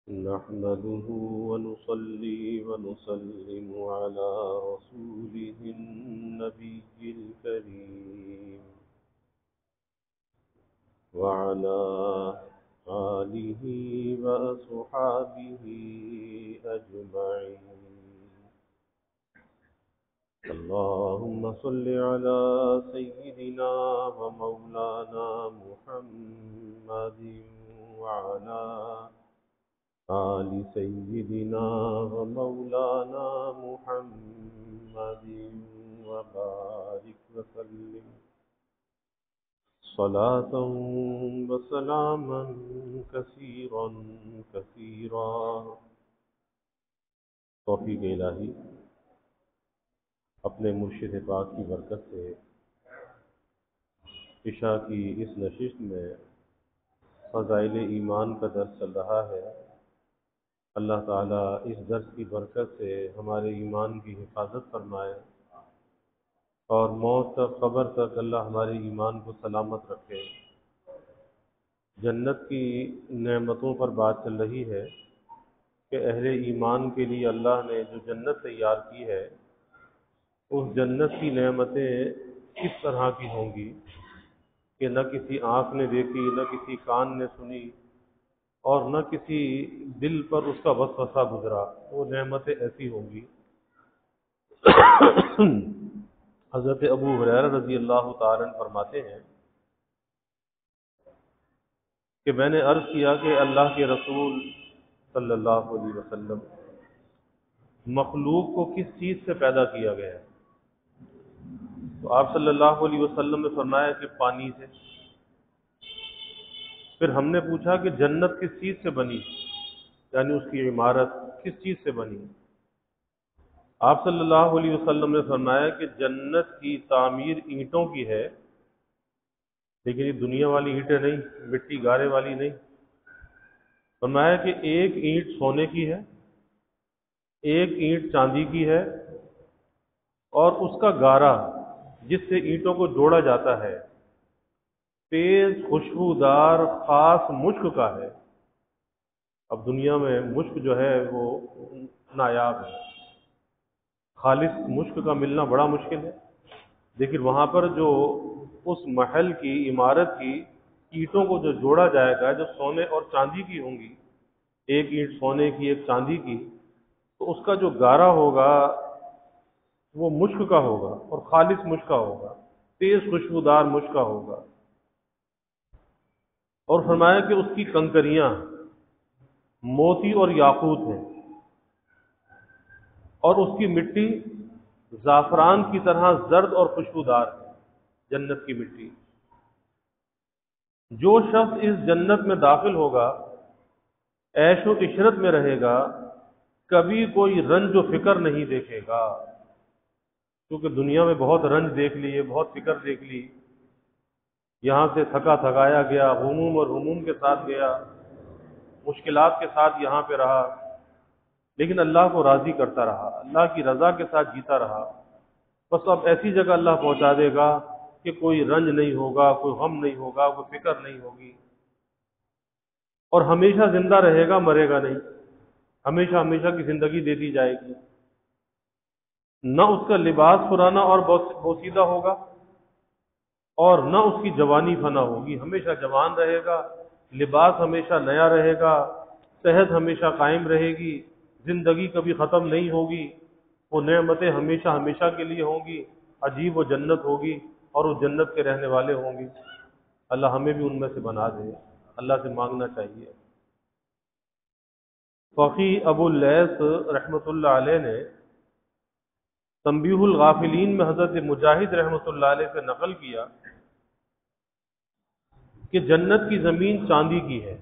نحمده ونصلي ونسلم على رسوله النبي الكريم وعلى آله وأصحابه أجمعين. اللهم صل على سيدنا ومولانا محمد وعلى آل سيدنا ومولانا محمد وبارك وسلم صلاة وسلاما كثيرا كثيرا. توفیق الہی اپنے مرشد پاک کی برکت سے عشاء کی اس نشست میں فضائل ایمان کا درس چل رہا ہے. اللہ تعالیٰ اس درس کی برکت سے ہمارے ایمان کی حفاظت فرمائے اور موت تک قبر تک اللہ ہمارے ایمان کو سلامت رکھے. جنت کی نعمتوں پر بات چل رہی ہے کہ اہل ایمان کے لیے اللہ نے جو جنت تیار کی ہے اس جنت کی نعمتیں کس طرح کی ہوں گی کہ نہ کسی آنکھ نے دیکھی، نہ کسی کان نے سنی اور نہ کسی دل پر اس کا وسوسہ گزرا. وہ نعمتیں ایسی ہوں گی. حضرت ابو ہریرہ رضی اللہ تعالیٰ عنہ فرماتے ہیں کہ میں نے عرض کیا کہ اللہ کے رسول صلی اللہ علیہ وسلم مخلوق کو کس چیز سے پیدا کیا گیا ہے؟ تو آپ صلی اللہ علیہ وسلم نے فرمایا کہ پانی سے. پھر ہم نے پوچھا کہ جنت کس چیز سے بنی، یعنی اس کی عمارت کس چیز سے بنی؟ آپ صلی اللہ علیہ وسلم نے فرمایا کہ جنت کی تعمیر اینٹوں کی ہے، لیکن یہ دنیا والی اینٹیں نہیں، مٹی گارے والی نہیں. فرمایا کہ ایک اینٹ سونے کی ہے، ایک اینٹ چاندی کی ہے، اور اس کا گارا جس سے اینٹوں کو جوڑا جاتا ہے تیز خوشبودار خاص مشک کا ہے. اب دنیا میں مشک جو ہے وہ نایاب ہے، خالص مشک کا ملنا بڑا مشکل ہے. لیکن وہاں پر جو اس محل کی عمارت کی اینٹوں کو جو جوڑا جائے گا جو سونے اور چاندی کی ہوں گی، ایک اینٹ سونے کی ایک چاندی کی، تو اس کا جو گارا ہوگا وہ مشک کا ہوگا اور خالص مشک کا ہوگا، تیز خوشبودار مشک کا ہوگا. اور فرمایا کہ اس کی کنکریاں موتی اور یاقوت ہیں، اور اس کی مٹی زعفران کی طرح زرد اور خوشبودار ہے. جنت کی مٹی. جو شخص اس جنت میں داخل ہوگا عیش و عشرت میں رہے گا، کبھی کوئی رنج و فکر نہیں دیکھے گا. کیونکہ دنیا میں بہت رنج دیکھ لیے، بہت فکر دیکھ لی، یہاں سے تھکا تھکایا گیا، غموم اور ہموم کے ساتھ گیا، مشکلات کے ساتھ یہاں پہ رہا، لیکن اللہ کو راضی کرتا رہا، اللہ کی رضا کے ساتھ جیتا رہا. بس اب ایسی جگہ اللہ پہنچا دے گا کہ کوئی رنج نہیں ہوگا، کوئی غم نہیں ہوگا، کوئی فکر نہیں ہوگی، اور ہمیشہ زندہ رہے گا، مرے گا نہیں. ہمیشہ ہمیشہ کی زندگی دے دی جائے گی. نہ اس کا لباس پرانا اور بوسیدہ ہوگا، اور نہ اس کی جوانی فنا ہوگی. ہمیشہ جوان رہے گا، لباس ہمیشہ نیا رہے گا، صحت ہمیشہ قائم رہے گی، زندگی کبھی ختم نہیں ہوگی. وہ نعمتیں ہمیشہ ہمیشہ کے لیے ہوں گی. عجیب و جنت ہوگی اور وہ جنت کے رہنے والے ہوں گے. اللہ ہمیں بھی ان میں سے بنا دے. اللہ سے مانگنا چاہیے. فقی ابو اللیث رحمۃ اللہ علیہ نے تنبیہ الغافلین میں حضرت مجاہد رحمۃ اللہ علیہ سے نقل کیا کہ جنت کی زمین چاندی کی ہے.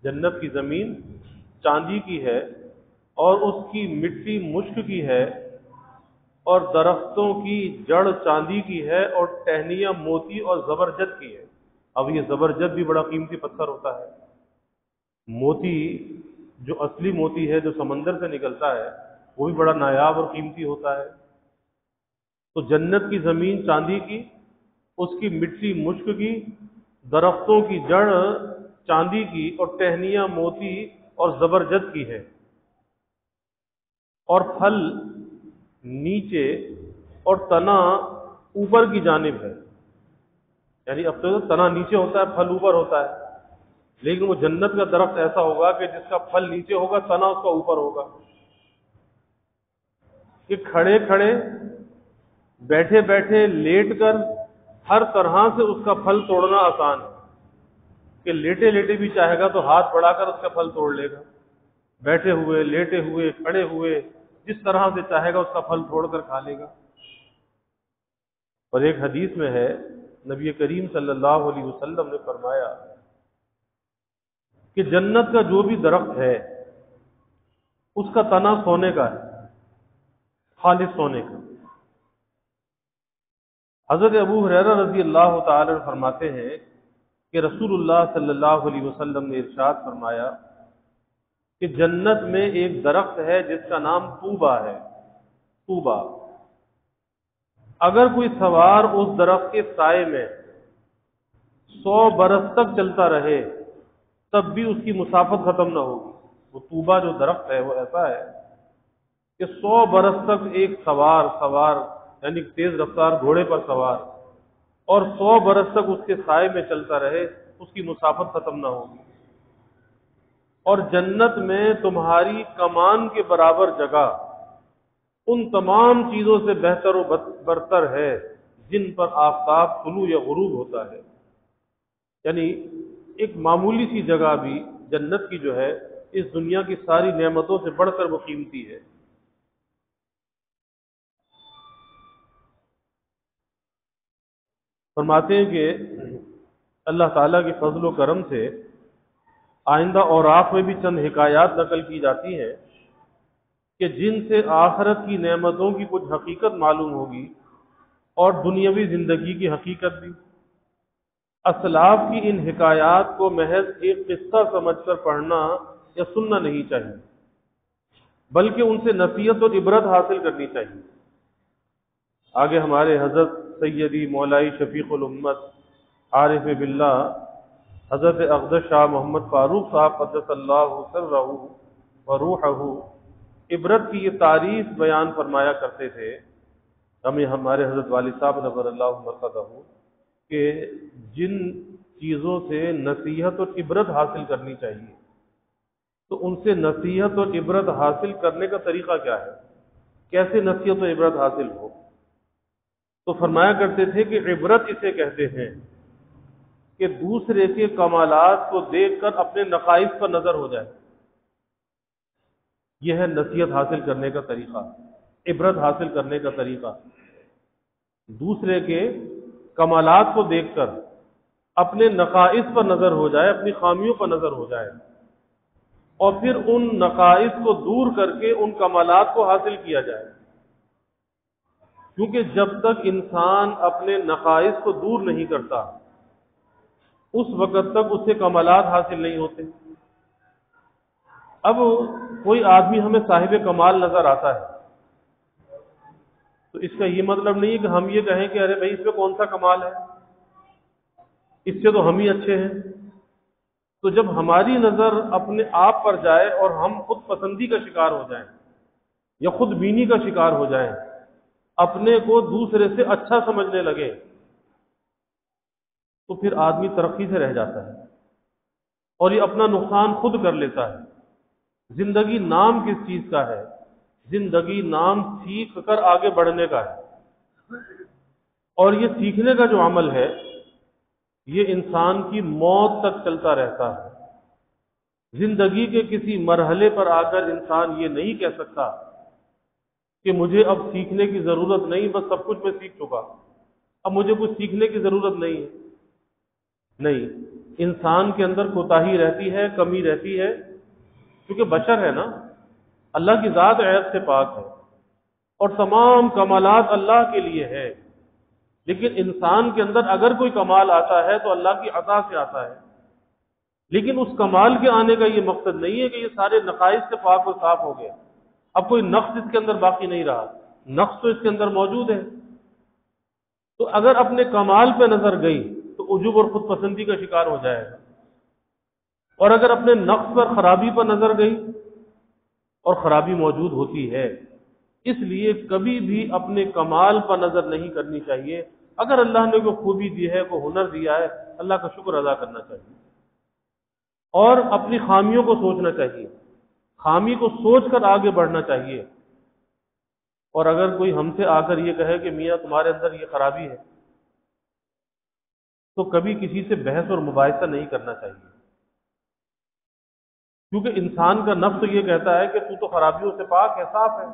جنت کی زمین چاندی کی ہے اور اس کی مٹی مشک کی ہے، اور درختوں کی جڑ چاندی کی ہے، اور ٹہنیاں موتی اور زبرجد کی ہے. اب یہ زبرجد بھی بڑا قیمتی پتھر ہوتا ہے. موتی جو اصلی موتی ہے جو سمندر سے نکلتا ہے وہ بھی بڑا نایاب اور قیمتی ہوتا ہے. تو جنت کی زمین چاندی کی، اس کی مٹی مشک کی، درختوں کی جڑ چاندی کی، اور ٹہنیاں موتی اور زبرجد کی ہے، اور پھل نیچے اور تنا اوپر کی جانب ہے. یعنی اب تو تنا نیچے ہوتا ہے، پھل اوپر ہوتا ہے، لیکن وہ جنت کا درخت ایسا ہوگا کہ جس کا پھل نیچے ہوگا، تنا اس کا اوپر ہوگا، کہ کھڑے کھڑے، بیٹھے بیٹھے، لیٹ کر، ہر طرح سے اس کا پھل توڑنا آسان ہے. کہ لیٹے لیٹے بھی چاہے گا تو ہاتھ بڑھا کر اس کا پھل توڑ لے گا، بیٹھے ہوئے، لیٹے ہوئے، کھڑے ہوئے، جس طرح سے چاہے گا اس کا پھل توڑ کر کھا لے گا. اور ایک حدیث میں ہے، نبی کریم صلی اللہ علیہ وسلم نے فرمایا کہ جنت کا جو بھی درخت ہے اس کا تنا سونے کا ہے، خالص سونے کا. حضرت ابو ہریرہ رضی اللہ تعالی عنہ فرماتے ہیں کہ رسول اللہ صلی اللہ علیہ وسلم نے ارشاد فرمایا کہ جنت میں ایک درخت ہے جس کا نام طوبہ ہے. طوبہ، اگر کوئی سوار اس درخت کے سائے میں 100 برس تک چلتا رہے تب بھی اس کی مسافت ختم نہ ہوگی. وہ طوبہ جو درخت ہے وہ ایسا ہے کہ 100 برس تک ایک سوار یعنی تیز رفتار گھوڑے پر سوار، اور 100 برس تک اس کے سائے میں چلتا رہے، اس کی مسافت ختم نہ ہوگی. اور جنت میں تمہاری کمان کے برابر جگہ ان تمام چیزوں سے بہتر و برتر ہے جن پر آفتاب طلوع یا غروب ہوتا ہے. یعنی ایک معمولی سی جگہ بھی جنت کی جو ہے اس دنیا کی ساری نعمتوں سے بڑھ کر وہ قیمتی ہے. فرماتے ہیں کہ اللہ تعالیٰ کے فضل و کرم سے آئندہ اوراق میں بھی چند حکایات نقل کی جاتی ہیں کہ جن سے آخرت کی نعمتوں کی کچھ حقیقت معلوم ہوگی اور دنیاوی زندگی کی حقیقت بھی. اسلاف کی ان حکایات کو محض ایک قصہ سمجھ کر پڑھنا یا سننا نہیں چاہیے، بلکہ ان سے نصیحت اور عبرت حاصل کرنی چاہیے. آگے ہمارے حضرت سیدی مولائی شفیق الامت عارف باللہ حضرت اقدس شاہ محمد فاروق صاحب قدس اللہ سرہ و روحہ عبرت کی یہ تعریف بیان فرمایا کرتے تھے. ہمیں ہمارے حضرت والد صاحب نور اللہ مرقدہ کہ جن چیزوں سے نصیحت اور عبرت حاصل کرنی چاہیے، تو ان سے نصیحت اور عبرت حاصل کرنے کا طریقہ کیا ہے، کیسے نصیحت اور عبرت حاصل ہو. تو فرمایا کرتے تھے کہ عبرت اسے کہتے ہیں کہ دوسرے کے کمالات کو دیکھ کر اپنے نقائص پر نظر ہو جائے. یہ ہے نصیحت حاصل کرنے کا طریقہ، عبرت حاصل کرنے کا طریقہ. دوسرے کے کمالات کو دیکھ کر اپنے نقائص پر نظر ہو جائے، اپنی خامیوں پر نظر ہو جائے، اور پھر ان نقائص کو دور کر کے ان کمالات کو حاصل کیا جائے. کیونکہ جب تک انسان اپنے نقائص کو دور نہیں کرتا اس وقت تک اسے کمالات حاصل نہیں ہوتے. اب کوئی آدمی ہمیں صاحب کمال نظر آتا ہے تو اس کا یہ مطلب نہیں ہے کہ ہم یہ کہیں کہ ارے بھائی اس میں کون سا کمال ہے، اس سے تو ہم ہی اچھے ہیں. تو جب ہماری نظر اپنے آپ پر جائے اور ہم خود پسندی کا شکار ہو جائیں یا خود بینی کا شکار ہو جائیں، اپنے کو دوسرے سے اچھا سمجھنے لگے، تو پھر آدمی ترقی سے رہ جاتا ہے اور یہ اپنا نقصان خود کر لیتا ہے. زندگی نام کس چیز کا ہے؟ زندگی نام سیکھ کر آگے بڑھنے کا ہے، اور یہ سیکھنے کا جو عمل ہے یہ انسان کی موت تک چلتا رہتا ہے. زندگی کے کسی مرحلے پر آ کر انسان یہ نہیں کہہ سکتا کہ مجھے اب سیکھنے کی ضرورت نہیں، بس سب کچھ میں سیکھ چکا، اب مجھے کچھ سیکھنے کی ضرورت نہیں ہے. نہیں، انسان کے اندر کوتاہی رہتی ہے، کمی رہتی ہے، کیونکہ بشر ہے نا، اللہ کی ذات عیب سے پاک ہے اور تمام کمالات اللہ کے لیے ہے. لیکن انسان کے اندر اگر کوئی کمال آتا ہے تو اللہ کی عطا سے آتا ہے. لیکن اس کمال کے آنے کا یہ مقصد نہیں ہے کہ یہ سارے نقائص سے پاک و صاف ہو گیا، اب کوئی نقص اس کے اندر باقی نہیں رہا. نقص تو اس کے اندر موجود ہے. تو اگر اپنے کمال پہ نظر گئی تو عجب اور خود پسندی کا شکار ہو جائے گا. اور اگر اپنے نقص پر، خرابی پر نظر گئی، اور خرابی موجود ہوتی ہے، اس لیے کبھی بھی اپنے کمال پر نظر نہیں کرنی چاہیے۔ اگر اللہ نے کوئی خوبی دی ہے، کوئی ہنر دیا ہے، اللہ کا شکر ادا کرنا چاہیے، اور اپنی خامیوں کو سوچنا چاہیے، خامی کو سوچ کر آگے بڑھنا چاہیے۔ اور اگر کوئی ہم سے آ کر یہ کہے کہ میاں تمہارے اندر یہ خرابی ہے، تو کبھی کسی سے بحث اور مباحثہ نہیں کرنا چاہیے، کیونکہ انسان کا نفس یہ کہتا ہے کہ تو خرابیوں سے پاک ہے، صاف ہے۔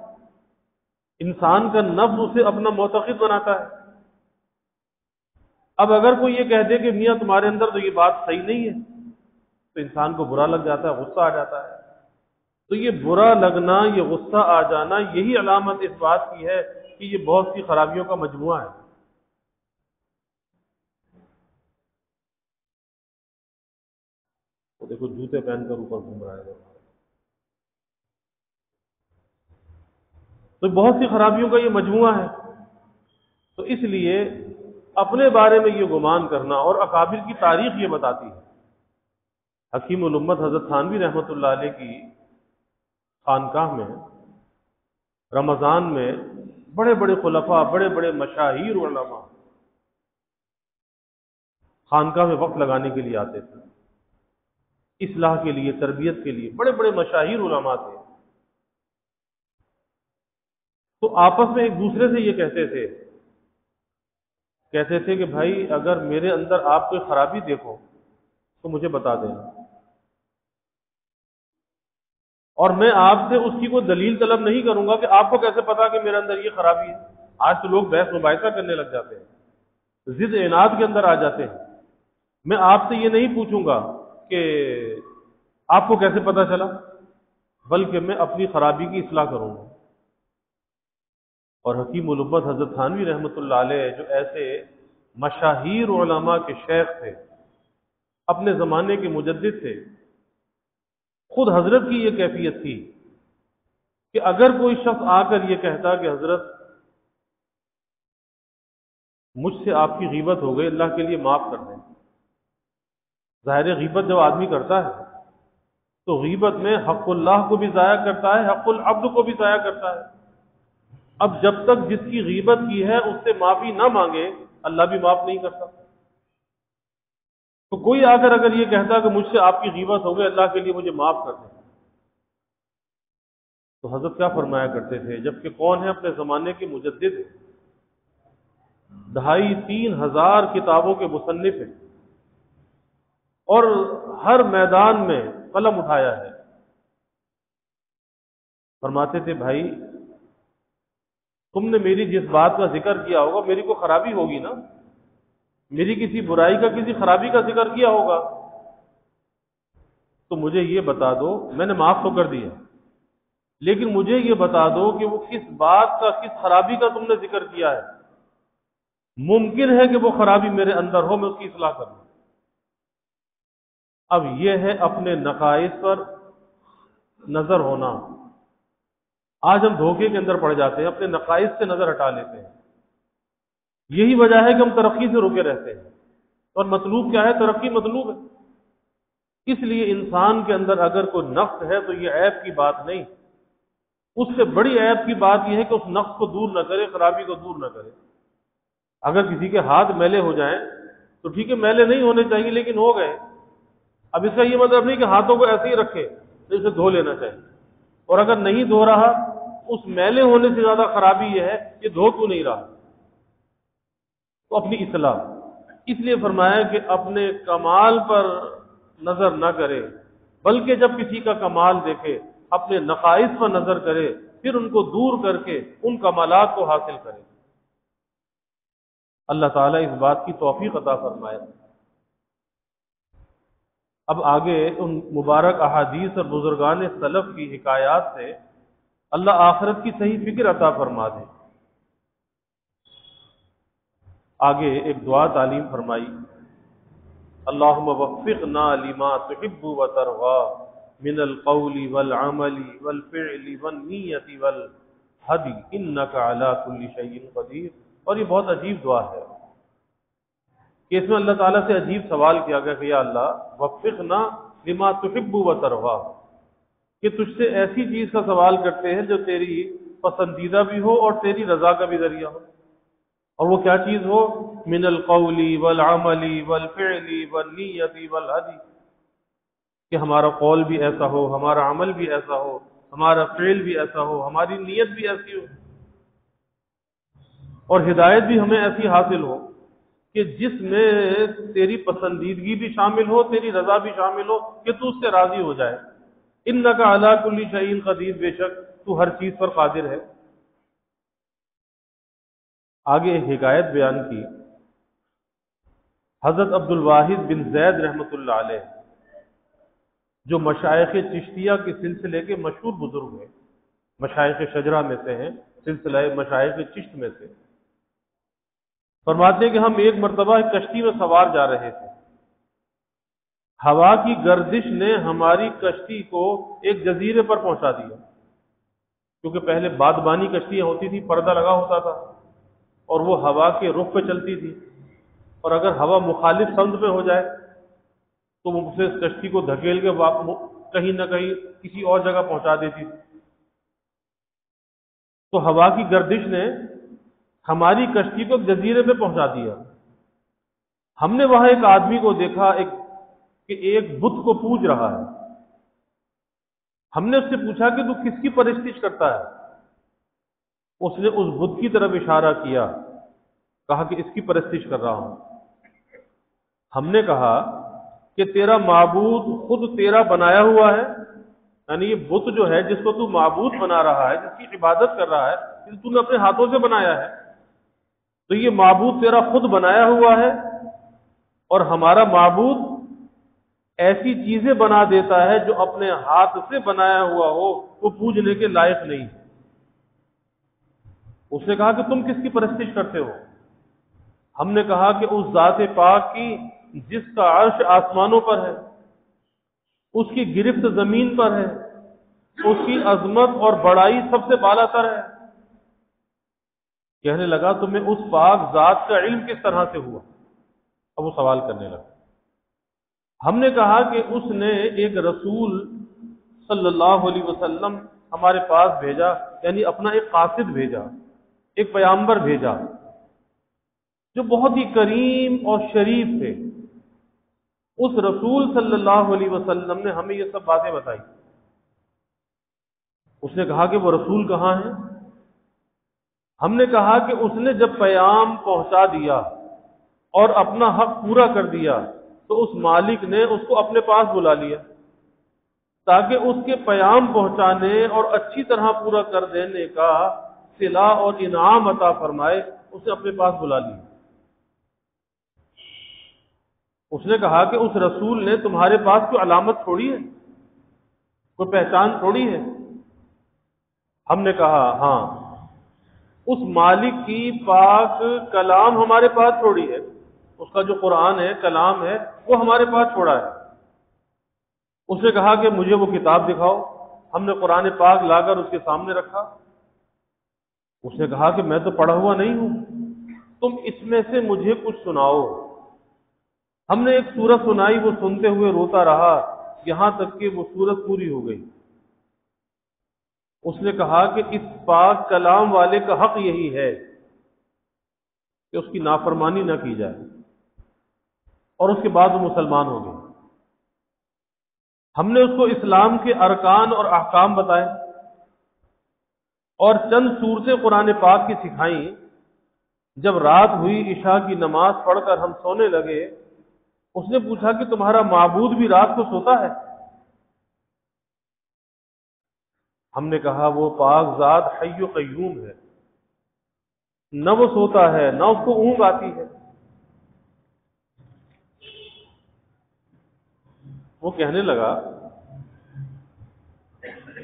انسان کا نفس اسے اپنا معتقد بناتا ہے۔ اب اگر کوئی یہ کہہ دے کہ میاں تمہارے اندر تو یہ بات صحیح نہیں ہے، تو انسان کو برا لگ جاتا ہے، غصہ آ جاتا ہے۔ تو یہ برا لگنا، یہ غصہ آ جانا، یہی علامت اس بات کی ہے کہ یہ بہت سی خرابیوں کا مجموعہ ہے۔ تو دیکھو جوتے پہن کر اوپر گھوم رہا ہے، تو بہت سی خرابیوں کا یہ مجموعہ ہے۔ تو اس لیے اپنے بارے میں یہ گمان کرنا، اور اکابر کی تاریخ یہ بتاتی ہے۔ حکیم الامت حضرت تھانوی رحمۃ اللہ علیہ کی خانقاہ میں رمضان میں بڑے بڑے خلفاء، بڑے بڑے مشاہیر علماء خانقاہ میں وقت لگانے کے لیے آتے تھے، اصلاح کے لیے، تربیت کے لیے، بڑے بڑے مشاہیر علماء تھے۔ تو آپس میں ایک دوسرے سے یہ کہتے تھے کہ بھائی اگر میرے اندر آپ کوئی خرابی دیکھو تو مجھے بتا دینا، اور میں آپ سے اس کی کوئی دلیل طلب نہیں کروں گا کہ آپ کو کیسے پتا کہ میرے اندر یہ خرابی ہے۔ آج تو لوگ بحث مباحثہ کرنے لگ جاتے ہیں، ضد عناد کے اندر آ جاتے ہیں۔ میں آپ سے یہ نہیں پوچھوں گا کہ آپ کو کیسے پتا چلا، بلکہ میں اپنی خرابی کی اصلاح کروں گا۔ اور حکیم الامت حضرت تھانوی رحمۃ اللہ علیہ جو ایسے مشاہیر علماء کے شیخ تھے، اپنے زمانے کے مجدد تھے، خود حضرت کی یہ کیفیت تھی کہ اگر کوئی شخص آ کر یہ کہتا کہ حضرت مجھ سے آپ کی غیبت ہو گئی، اللہ کے لیے معاف کر دیں۔ ظاہر غیبت جب آدمی کرتا ہے تو غیبت میں حق اللہ کو بھی ضائع کرتا ہے، حق العبد کو بھی ضائع کرتا ہے۔ اب جب تک جس کی غیبت کی ہے اس سے معافی نہ مانگے، اللہ بھی معاف نہیں کرتا۔ تو کوئی آ کر اگر یہ کہتا کہ مجھ سے آپ کی غیبت ہو گئی، اللہ کے لیے مجھے معاف کر دیں، تو حضرت کیا فرمایا کرتے تھے، جبکہ کون ہے اپنے زمانے کے مجدد، 2500-3000 کتابوں کے مصنف ہیں، اور ہر میدان میں قلم اٹھایا ہے۔ فرماتے تھے بھائی تم نے میری جس بات کا ذکر کیا ہوگا، میری کوئی خرابی ہوگی نا، میری کسی برائی کا، کسی خرابی کا ذکر کیا ہوگا، تو مجھے یہ بتا دو۔ میں نے معاف تو کر دیا، لیکن مجھے یہ بتا دو کہ وہ کس بات کا، کس خرابی کا تم نے ذکر کیا ہے، ممکن ہے کہ وہ خرابی میرے اندر ہو، میں اس کی اصلاح کروں۔ اب یہ ہے اپنے نقائص پر نظر ہونا۔ آج ہم دھوکے کے اندر پڑ جاتے ہیں، اپنے نقائص سے نظر ہٹا لیتے ہیں۔ یہی وجہ ہے کہ ہم ترقی سے رکے رہتے ہیں، اور مطلوب کیا ہے؟ ترقی مطلوب ہے۔ اس لیے انسان کے اندر اگر کوئی نقص ہے تو یہ عیب کی بات نہیں، اس سے بڑی عیب کی بات یہ ہے کہ اس نقص کو دور نہ کرے، خرابی کو دور نہ کرے۔ اگر کسی کے ہاتھ میلے ہو جائیں تو ٹھیک ہے، میلے نہیں ہونے چاہیے لیکن ہو گئے، اب اس کا یہ مطلب نہیں کہ ہاتھوں کو ایسے ہی رکھے، تو اسے دھو لینا چاہیے۔ اور اگر نہیں دھو رہا، اس میلے ہونے سے زیادہ خرابی یہ ہے کہ دھو کیوں نہیں رہا، تو اپنی اصلاح۔ اس لیے فرمایا کہ اپنے کمال پر نظر نہ کرے، بلکہ جب کسی کا کمال دیکھے اپنے نقائص پر نظر کرے، پھر ان کو دور کر کے ان کمالات کو حاصل کرے۔ اللہ تعالیٰ اس بات کی توفیق عطا فرمائے۔ اب آگے ان مبارک احادیث اور بزرگان سلف کی حکایات سے اللہ آخرت کی صحیح فکر عطا فرما دے۔ آگے ایک دعا تعلیم فرمائی، اللہم وفقنا لما تحب وترضى من القول والعمل والفعل والنیت والہدی انک علی کل شیء قدیر۔ اور یہ بہت عجیب دعا ہے کہ اس میں اللہ تعالیٰ سے عجیب سوال کیا گیا کہ یا اللہ وفقنا لما تحب و ترضى، کہ تجھ سے ایسی چیز کا سوال کرتے ہیں جو تیری پسندیدہ بھی ہو اور تیری رضا کا بھی ذریعہ ہو. اور وہ کیا چیز ہو؟ من القول والعمل والفعل والنیت والہدی، کہ ہمارا قول بھی ایسا ہو، ہمارا عمل بھی ایسا ہو، ہمارا فعل بھی ایسا ہو، ہماری نیت بھی ایسی ہو، اور ہدایت بھی ہمیں ایسی حاصل ہو کہ جس میں تیری پسندیدگی بھی شامل ہو، تیری رضا بھی شامل ہو، کہ تو اس سے راضی ہو جائے. انک علی کل شیء قدیر، بے شک تو ہر چیز پر قادر ہے. آگے ایک حکایت بیان کی. حضرت عبد الواحد بن زید رحمۃ اللہ علیہ، جو مشائخ چشتیہ کے سلسلے کے مشہور بزرگ ہیں، مشائخ شجرہ میں سے ہیں، سلسلہ مشائخ چشت میں سے، فرماتے ہیں کہ ہم ایک مرتبہ ایک کشتی میں سوار جا رہے تھے. ہوا کی گردش نے ہماری کشتی کو ایک جزیرے پر پہنچا دیا، کیونکہ پہلے بادبانی کشتیاں ہوتی تھی، پردہ لگا ہوتا تھا اور وہ ہوا کے رخ پہ چلتی تھی، اور اگر ہوا مخالف سمت پہ ہو جائے تو وہ اسے کشتی کو دھکیل کے کہیں نہ کہیں کسی اور جگہ پہنچا دیتی تھی. تو ہوا کی گردش نے ہماری کشتی کو ایک جزیرے پہ پہنچا دیا. ہم نے وہاں ایک آدمی کو دیکھا کہ ایک بت کو پوج رہا ہے. ہم نے اس سے پوچھا کہ تو کس کی پرستش کرتا ہے؟ اس نے اس بت کی طرف اشارہ کیا، کہا کہ اس کی پرستش کر رہا ہوں. ہم نے کہا کہ تیرا معبود خود تیرا بنایا ہوا ہے، یعنی یہ بت جو ہے جس کو تو معبود بنا رہا ہے، جس کی عبادت کر رہا ہے، اسے تو نے اپنے ہاتھوں سے بنایا ہے، تو یہ معبود تیرا خود بنایا ہوا ہے، اور ہمارا معبود ایسی چیزیں بنا دیتا ہے جو اپنے ہاتھ سے بنایا ہوا ہو وہ پوجنے کے لائق نہیں. اس نے کہا کہ تم کس کی پرستش کرتے ہو؟ ہم نے کہا کہ اس ذات پاک کی جس کا عرش آسمانوں پر ہے، اس کی گرفت زمین پر ہے، اس کی عظمت اور بڑائی سب سے بالا تر ہے. کہنے لگا تمہیں اس پاک ذات کا علم کس طرح سے ہوا؟ اب وہ سوال کرنے لگا. ہم نے کہا کہ اس نے ایک رسول صلی اللہ علیہ وسلم ہمارے پاس بھیجا، یعنی اپنا ایک قاصد بھیجا، ایک پیغمبر بھیجا جو بہت ہی کریم اور شریف تھے. اس رسول صلی اللہ علیہ وسلم نے ہمیں یہ سب باتیں بتائی. اس نے کہا کہ وہ رسول کہاں ہے؟ ہم نے کہا کہ اس نے جب پیام پہنچا دیا اور اپنا حق پورا کر دیا تو اس مالک نے اس کو اپنے پاس بلا لیا تاکہ اس کے پیام پہنچانے اور اچھی طرح پورا کر دینے کا صلہ اور انعام عطا فرمائے. اسے اپنے پاس بلا لیا. اس نے کہا کہ اس رسول نے تمہارے پاس کوئی علامت چھوڑی ہے، کوئی پہچان چھوڑی ہے؟ ہم نے کہا ہاں، اس مالک کی پاک کلام ہمارے پاس چھوڑی ہے، اس کا جو قرآن ہے، کلام ہے، وہ ہمارے پاس چھوڑا ہے. اس نے کہا کہ مجھے وہ کتاب دکھاؤ. ہم نے قرآن پاک لا کر اس کے سامنے رکھا. اس نے کہا کہ میں تو پڑھا ہوا نہیں ہوں، تم اس میں سے مجھے کچھ سناؤ. ہم نے ایک سورت سنائی، وہ سنتے ہوئے روتا رہا یہاں تک کہ وہ سورت پوری ہو گئی. اس نے کہا کہ اس پاک کلام والے کا حق یہی ہے کہ اس کی نافرمانی نہ کی جائے. اور اس کے بعد وہ مسلمان ہو گئے. ہم نے اس کو اسلام کے ارکان اور احکام بتائے اور چند صورتیں قرآن پاک کی سکھائیں. جب رات ہوئی، عشاء کی نماز پڑھ کر ہم سونے لگے، اس نے پوچھا کہ تمہارا معبود بھی رات کو سوتا ہے؟ ہم نے کہا وہ پاک ذات حی و قیوم ہے، نہ وہ سوتا ہے نہ اس کو اونگ آتی ہے. وہ کہنے لگا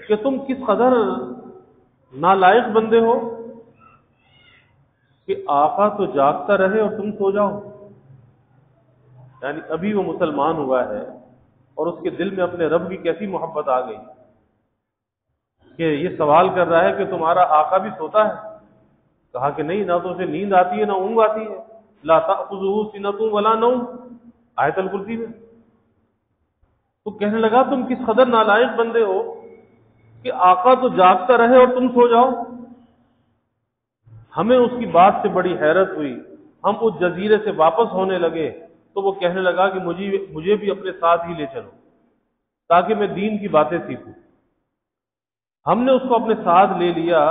کہ تم کس قدر نالائق بندے ہو کہ آقا تو جاگتا رہے اور تم سو جاؤ. یعنی ابھی وہ مسلمان ہوا ہے اور اس کے دل میں اپنے رب کی کیسی محبت آ گئی کہ یہ سوال کر رہا ہے کہ تمہارا آقا بھی سوتا ہے؟ کہا کہ نہیں، نہ تو اسے نیند آتی ہے نہ اونگ آتی ہے. لا تأخذہ سنۃ ولا نوم، آیت الکرسی میں. تو کہنے لگا تم کس قدر نالائق بندے ہو کہ آقا تو جاگتا رہے اور تم سو جاؤ۔ ہمیں اس کی بات سے بڑی حیرت ہوئی، ہم اس جزیرے سے واپس ہونے لگے تو وہ کہنے لگا کہ مجھے بھی اپنے ساتھ ہی لے چلو تاکہ میں دین کی باتیں سیکھوں۔ ہم نے اس کو اپنے ساتھ لے لیا۔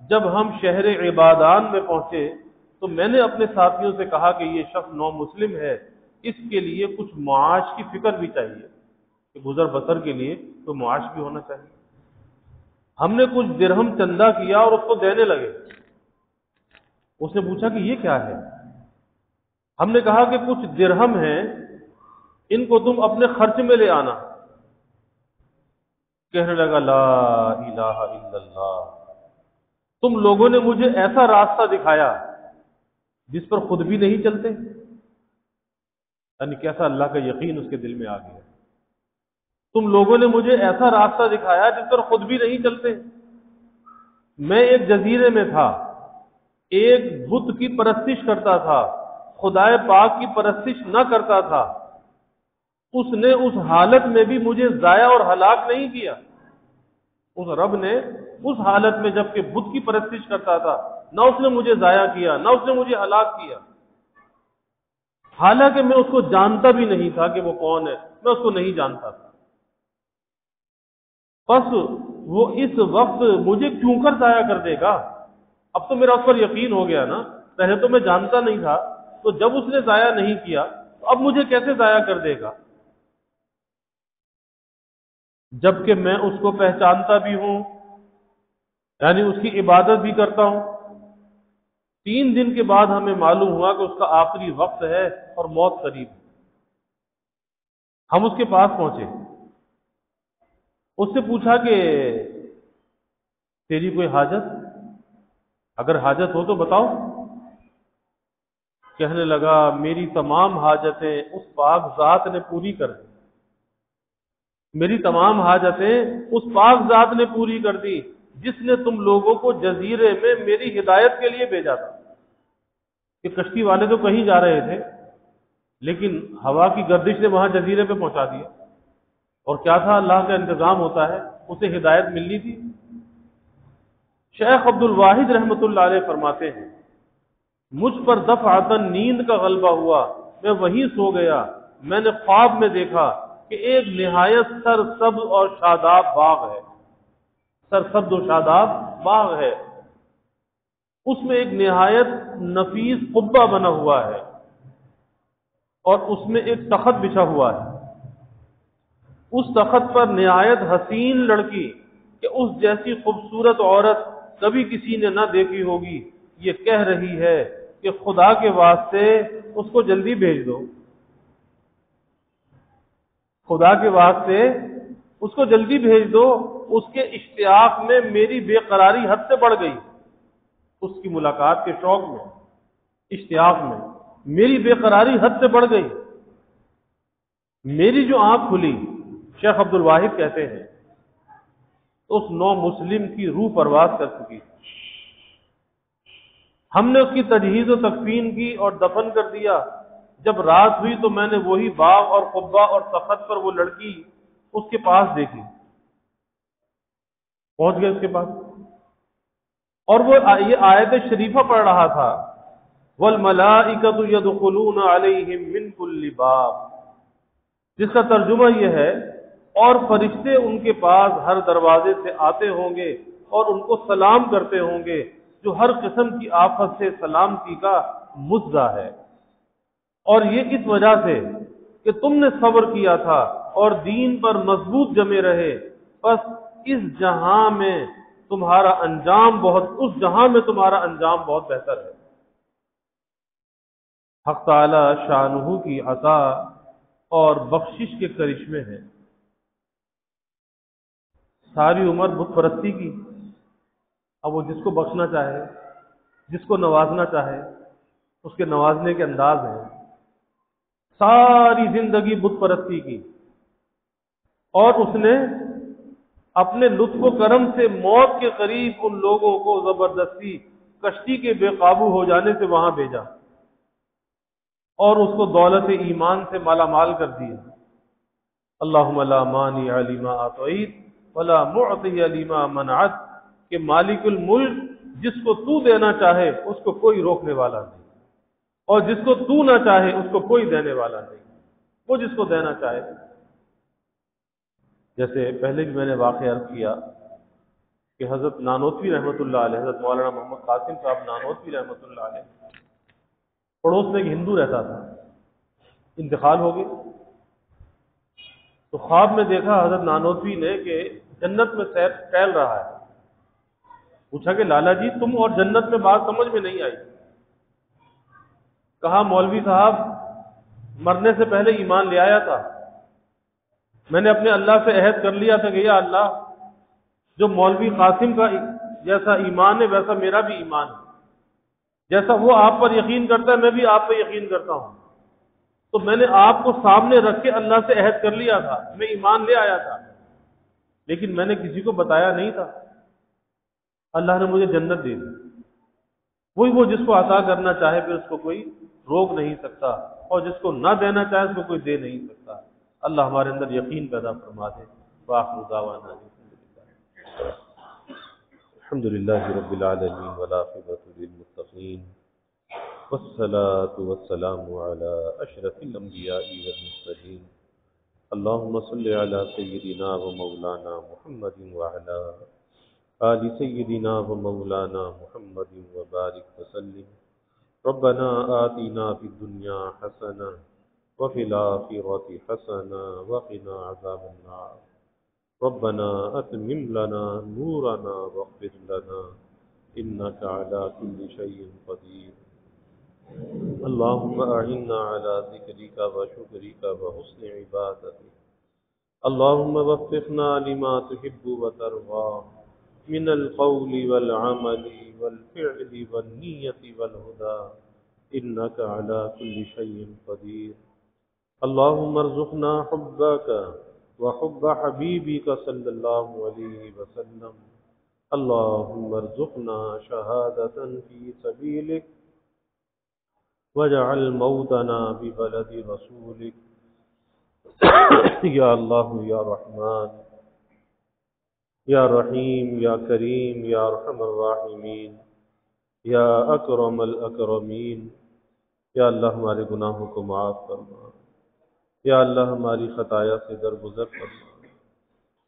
جب ہم شہر عبادان میں پہنچے تو میں نے اپنے ساتھیوں سے کہا کہ یہ شخص نو مسلم ہے، اس کے لیے کچھ معاش کی فکر بھی چاہیے کہ گزر بسر کے لیے تو معاش بھی ہونا چاہیے۔ ہم نے کچھ درہم چندہ کیا اور اس کو دینے لگے۔ اس نے پوچھا کہ یہ کیا ہے؟ ہم نے کہا کہ کچھ درہم ہیں، ان کو تم اپنے خرچ میں لے آنا۔ کہنے لگا لا الہ الا اللہ، تم لوگوں نے مجھے ایسا راستہ دکھایا جس پر خود بھی نہیں چلتے۔ یعنی کیسا اللہ کا یقین اس کے دل میں آ گیا۔ تم لوگوں نے مجھے ایسا راستہ دکھایا جس پر خود بھی نہیں چلتے۔ میں ایک جزیرے میں تھا، ایک بت کی پرستش کرتا تھا، خدائے پاک کی پرستش نہ کرتا تھا۔ اس نے اس حالت میں بھی مجھے ضائع اور ہلاک نہیں کیا۔ اس رب نے اس حالت میں جب کہ بت کی پرستش کرتا تھا، نہ اس نے مجھے ضائع کیا، نہ اس نے مجھے ہلاک کیا، حالانکہ میں اس کو جانتا بھی نہیں تھا کہ وہ کون ہے، میں اس کو نہیں جانتا تھا۔ بس وہ اس وقت مجھے کیوں کر ضائع کر دے گا؟ اب تو میرا اس پر یقین ہو گیا نا، پہلے تو میں جانتا نہیں تھا، تو جب اس نے ضائع نہیں کیا تو اب مجھے کیسے ضائع کر دے گا؟ جبکہ میں اس کو پہچانتا بھی ہوں، یعنی اس کی عبادت بھی کرتا ہوں۔ 3 دن کے بعد ہمیں معلوم ہوا کہ اس کا آخری وقت ہے اور موت قریب ہے۔ ہم اس کے پاس پہنچے، اس سے پوچھا کہ تیری کوئی حاجت؟ اگر حاجت ہو تو بتاؤ۔ کہنے لگا میری تمام حاجتیں اس پاک ذات نے پوری کر دی، میری تمام حاجتیں اس پاک ذات نے پوری کر دی جس نے تم لوگوں کو جزیرے میں میری ہدایت کے لیے بھیجا تھا۔ کہ کشتی والے تو کہیں جا رہے تھے لیکن ہوا کی گردش نے وہاں جزیرے پہ پہنچا دیا، اور کیا تھا، اللہ کا انتظام ہوتا ہے، اسے ہدایت ملنی تھی۔ شیخ عبد الواحد رحمۃ اللہ علیہ فرماتے ہیں مجھ پر دفعتاً نیند کا غلبہ ہوا، میں وہیں سو گیا۔ میں نے خواب میں دیکھا کہ ایک نہایت سرسبز اور شاداب باغ ہے، سرسبز و شاداب باغ ہے، اس میں ایک نہایت نفیس قبہ بنا ہوا ہے اور اس میں ایک تخت بچھا ہوا ہے۔ اس تخت پر نہایت حسین لڑکی کہ اس جیسی خوبصورت عورت کبھی کسی نے نہ دیکھی ہوگی، یہ کہہ رہی ہے کہ خدا کے واسطے اس کو جلدی بھیج دو، خدا کے واسطے اس کو جلدی بھیج دو۔ اس کے اشتیاق میں میری بے قراری حد سے بڑھ گئی، اس کی ملاقات کے شوق میں، اشتیاق میں میری بے قراری حد سے بڑھ گئی۔ میری جو آنکھ کھلی، شیخ عبد الواحد کہتے ہیں، اس نو مسلم کی روح پرواز کر چکی۔ ہم نے اس کی تجہیز و تکفین کی اور دفن کر دیا۔ جب رات ہوئی تو میں نے وہی باغ اور قبہ اور تخت پر وہ لڑکی اس کے پاس دیکھی، پہنچ گئے اس کے پاس، اور وہ یہ آیت شریفہ پڑھ رہا تھا والملائکۃ یدخلون علیہم من کل باب، جس کا ترجمہ یہ ہے اور فرشتے ان کے پاس ہر دروازے سے آتے ہوں گے اور ان کو سلام کرتے ہوں گے، جو ہر قسم کی آفت سے سلامتی کا مزدہ ہے، اور یہ اس وجہ سے کہ تم نے صبر کیا تھا اور دین پر مضبوط جمے رہے، بس اس جہاں میں تمہارا انجام بہت بہتر ہے۔ حق تعالی شانہ کی عطا اور بخشش کے کرشمے ہیں۔ ساری عمر بت پرستی کی، اب وہ جس کو بخشنا چاہے، جس کو نوازنا چاہے، اس کے نوازنے کے انداز ہیں۔ ساری زندگی بت پرستی کی، اور اس نے اپنے لطف و کرم سے موت کے قریب ان لوگوں کو زبردستی کشتی کے بے قابو ہو جانے سے وہاں بھیجا اور اس کو دولت ایمان سے مالا مال کر دیا۔ اللہم لا مانع لما اعطیت ولا معطی لما منعت، کہ مالک الملک جس کو تو دینا چاہے اس کو کوئی روکنے والا نہیں، اور جس کو تو نہ چاہے اس کو کوئی دینے والا نہیں، وہ جس کو دینا چاہے۔ جیسے پہلے بھی میں نے واقعہ عرض کیا کہ حضرت نانوتوی رحمۃ اللہ علیہ، حضرت مولانا محمد قاسم صاحب نانوتوی رحمۃ اللہ علیہ، پڑوس میں ایک ہندو رہتا تھا، انتقال ہو گئے، تو خواب میں دیکھا حضرت نانوتوی نے کہ جنت میں سیر ٹہل رہا ہے۔ پوچھا کہ لالا جی تم اور جنت میں بات سمجھ میں نہیں آئی۔ کہا مولوی صاحب مرنے سے پہلے ایمان لے آیا تھا، میں نے اپنے اللہ سے عہد کر لیا تھا کہ یا اللہ جو مولوی قاسم کا جیسا ایمان ہے ویسا میرا بھی ایمان ہے، جیسا وہ آپ پر یقین کرتا ہے میں بھی آپ پہ یقین کرتا ہوں، تو میں نے آپ کو سامنے رکھ کے اللہ سے عہد کر لیا تھا، میں ایمان لے آیا تھا، لیکن میں نے کسی کو بتایا نہیں تھا، اللہ نے مجھے جنت دے دی۔ وہی وہ جس کو عطا کرنا چاہے پھر اس کو کوئی روک نہیں سکتا، اور جس کو نہ دینا چاہے اس کو کوئی دے نہیں سکتا۔ اللہ ہمارے اندر یقین پیدا فرما دے۔ وآخر دعوانا الحمد للہ رب العالمین والعاقبۃ للمتقین والصلاة والسلام علی اشرف الانبیاء والمرسلین اللہم صل علی سیدنا و مولانا محمد وعلی آل سیدنا و مولانا محمد وبارک وسلم۔ ربنا آتنا فی الدنیا حسنہ وفی الآخرۃ حسنہ وقنا عذاب النار۔ ربنا اتمم لنا نورنا واغفر لنا انک علی کل شیء قدیر۔ اللہم اعنا علی ذکرک وشکرک وحسن عبادتک۔ اللہم وفقنا لما تحب وترضى من القول والعمل والفعل والنیة والہدى انک علی کل شیء قدیر۔ اللہم ارزقنا حبک وحب حبیبک صلی اللہ علیہ وسلم۔ اللہم ارزقنا شہادة فی سبیلک واجعل موتنا ببلد رسولک۔ یا اللہ یا رحمان یا رحیم یا کریم یا ارحم الراحمین یا اکرم الاکرمین، یا اللہ ہمارے گناہوں کو معاف فرما، یا اللہ ہماری خطایا سے درگزر فرما،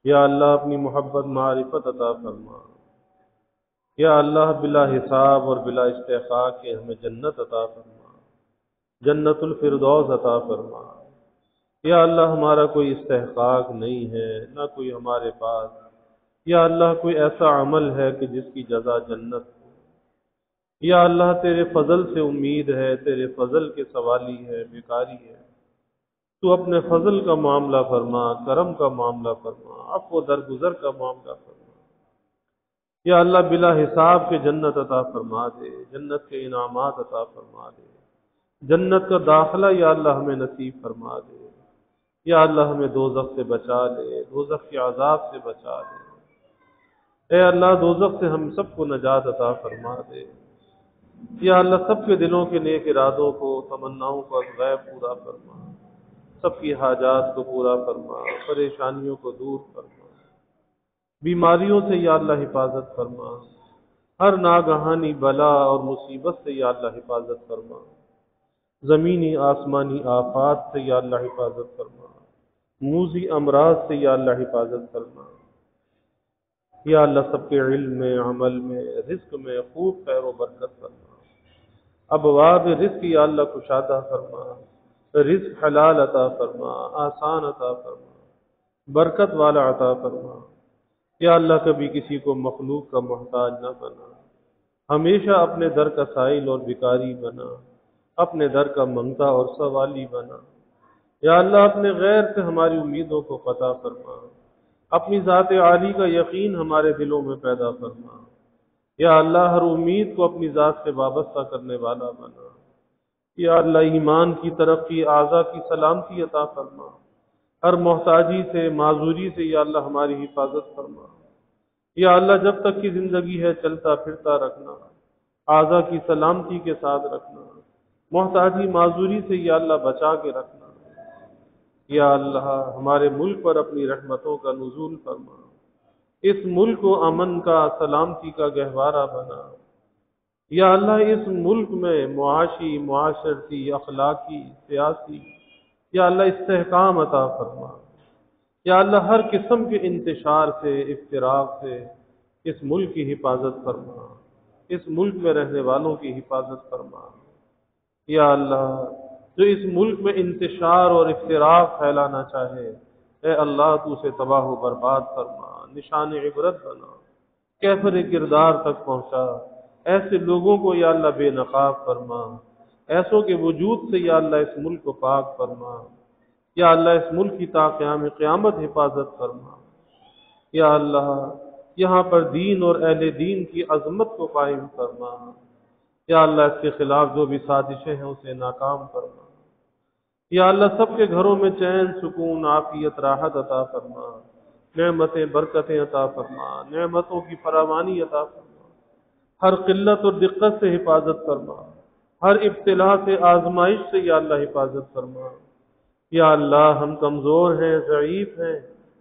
یا اللہ اپنی محبت معرفت عطا فرما، یا اللہ بلا حساب اور بلا استحقاق کے ہمیں جنت عطا فرما، جنت الفردوس عطا فرما۔ یا اللہ ہمارا کوئی استحقاق نہیں ہے نہ کوئی ہمارے پاس، یا اللہ کوئی ایسا عمل ہے کہ جس کی جزا جنت ہو، یا اللہ تیرے فضل سے امید ہے، تیرے فضل کے سوالی ہے، بیکاری ہے، تو اپنے فضل کا معاملہ فرما، کرم کا معاملہ فرما، عفو و درگزر کا معاملہ فرما۔ یا اللہ بلا حساب کے جنت عطا فرما دے، جنت کے انعامات عطا فرما دے، جنت کا داخلہ یا اللہ ہمیں نصیب فرما دے، یا اللہ ہمیں دوزخ سے بچا لے، دوزخ کے عذاب سے بچا لے، اے اللہ دوزخ سے ہم سب کو نجات عطا فرما دے۔ یا اللہ سب کے دلوں کے نیک ارادوں کو، تمناؤں کو از غیب پورا فرما، سب کی حاجات کو پورا فرما، پریشانیوں کو دور فرما، بیماریوں سے یا اللہ حفاظت فرما، ہر ناگہانی بلا اور مصیبت سے یا اللہ حفاظت فرما، زمینی آسمانی آفات سے یا اللہ حفاظت فرما، موذی امراض سے یا اللہ حفاظت فرما۔ یا اللہ سب کے علم میں، عمل میں، رزق میں خوب خیر و برکت فرما، ابواب رزق یا اللہ کشادہ فرما، رزق حلال عطا فرما، آسان عطا فرما، برکت والا عطا فرما۔ یا اللہ کبھی کسی کو مخلوق کا محتاج نہ بنا، ہمیشہ اپنے در کا سائل اور بھکاری بنا، اپنے در کا منگتا اور سوالی بنا۔ یا اللہ اپنے غیر سے ہماری امیدوں کو قطع فرما، اپنی ذات عالی کا یقین ہمارے دلوں میں پیدا فرما۔ یا اللہ ہر امید کو اپنی ذات سے وابستہ کرنے والا بنا۔ یا اللہ ایمان کی ترقی، اعضاء کی سلامتی عطا فرما، ہر محتاجی سے، معذوری سے یا اللہ ہماری حفاظت فرما۔ یا اللہ جب تک کی زندگی ہے چلتا پھرتا رکھنا، اعضاء کی سلامتی کے ساتھ رکھنا، محتاجی معذوری سے یا اللہ بچا کے رکھنا۔ یا اللہ ہمارے ملک پر اپنی رحمتوں کا نزول فرما، اس ملک کو امن کا، سلامتی کا گہوارہ بنا۔ یا اللہ اس ملک میں معاشی، معاشرتی، اخلاقی، سیاسی یا اللہ استحکام عطا فرما۔ یا اللہ ہر قسم کے انتشار سے، افتراق سے اس ملک کی حفاظت فرما، اس ملک میں رہنے والوں کی حفاظت فرما۔ یا اللہ جو اس ملک میں انتشار اور افتراق پھیلانا چاہے، اے اللہ تو اسے تباہ و برباد فرما، نشان عبرت بنا، کیفر کردار تک پہنچا۔ ایسے لوگوں کو یا اللہ بے نقاب فرما، ایسوں کے وجود سے یا اللہ اس ملک کو پاک فرما۔ یا اللہ اس ملک کی تا قیام قیامت حفاظت فرما۔ یا اللہ یہاں پر دین اور اہل دین کی عظمت کو قائم فرما۔ یا اللہ اس کے خلاف جو بھی سازشیں ہیں اسے ناکام فرما۔ یا اللہ سب کے گھروں میں چین، سکون، عافیت، راحت عطا فرما، نعمتیں، برکتیں عطا فرما، نعمتوں کی فراوانی عطا فرما، ہر قلت اور دقت سے حفاظت فرما، ہر ابتلا سے، آزمائش سے یا اللہ حفاظت فرما۔ یا اللہ ہم کمزور ہیں، ضعیف ہیں،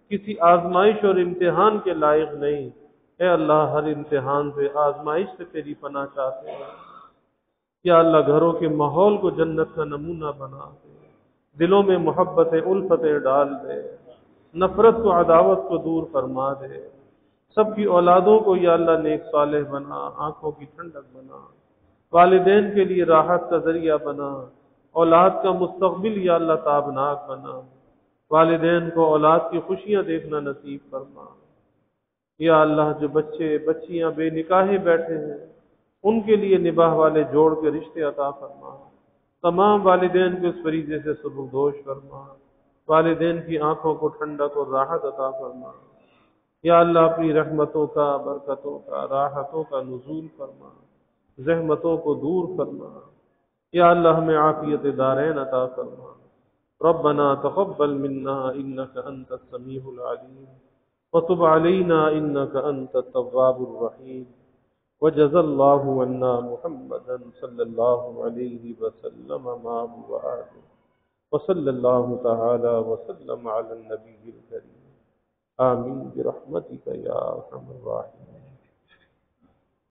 کسی آزمائش اور امتحان کے لائق نہیں، اے اللہ ہر امتحان سے، آزمائش سے تیری پناہ چاہتے ہیں۔ یا اللہ گھروں کے ماحول کو جنت کا نمونہ بنا دے، دلوں میں محبت الفتیں ڈال دے، نفرت کو، عداوت کو دور فرما دے، سب کی اولادوں کو یا اللہ نیک صالح بنا، آنکھوں کی ٹھنڈک بنا، والدین کے لیے راحت کا ذریعہ بنا، اولاد کا مستقبل یا اللہ تابناک بنا، والدین کو اولاد کی خوشیاں دیکھنا نصیب فرما۔ یا اللہ جو بچے بچیاں بے نکاح بیٹھے ہیں ان کے لیے نباہ والے جوڑ کے رشتے عطا فرما، تمام والدین کو اس فریضے سے سبکدوش فرما، والدین کی آنکھوں کو ٹھنڈک اور راحت عطا فرما۔ یا اللہ اپنی رحمتوں کا، برکتوں کا، راحتوں کا نزول فرما، زحمتوں کو دور فرما۔ یا اللہ ہمیں عافیت دارین عطا فرما۔ ربنا تقبل منا انك انت السميع العليم وتب علينا انك انت التواب الرحيم وجزى الله عنا محمدا صلى الله عليه وسلم ما هو آله وصلى الله تعالى وسلم على النبي الكريم آمين برحمتك يا ارحم الراحمين۔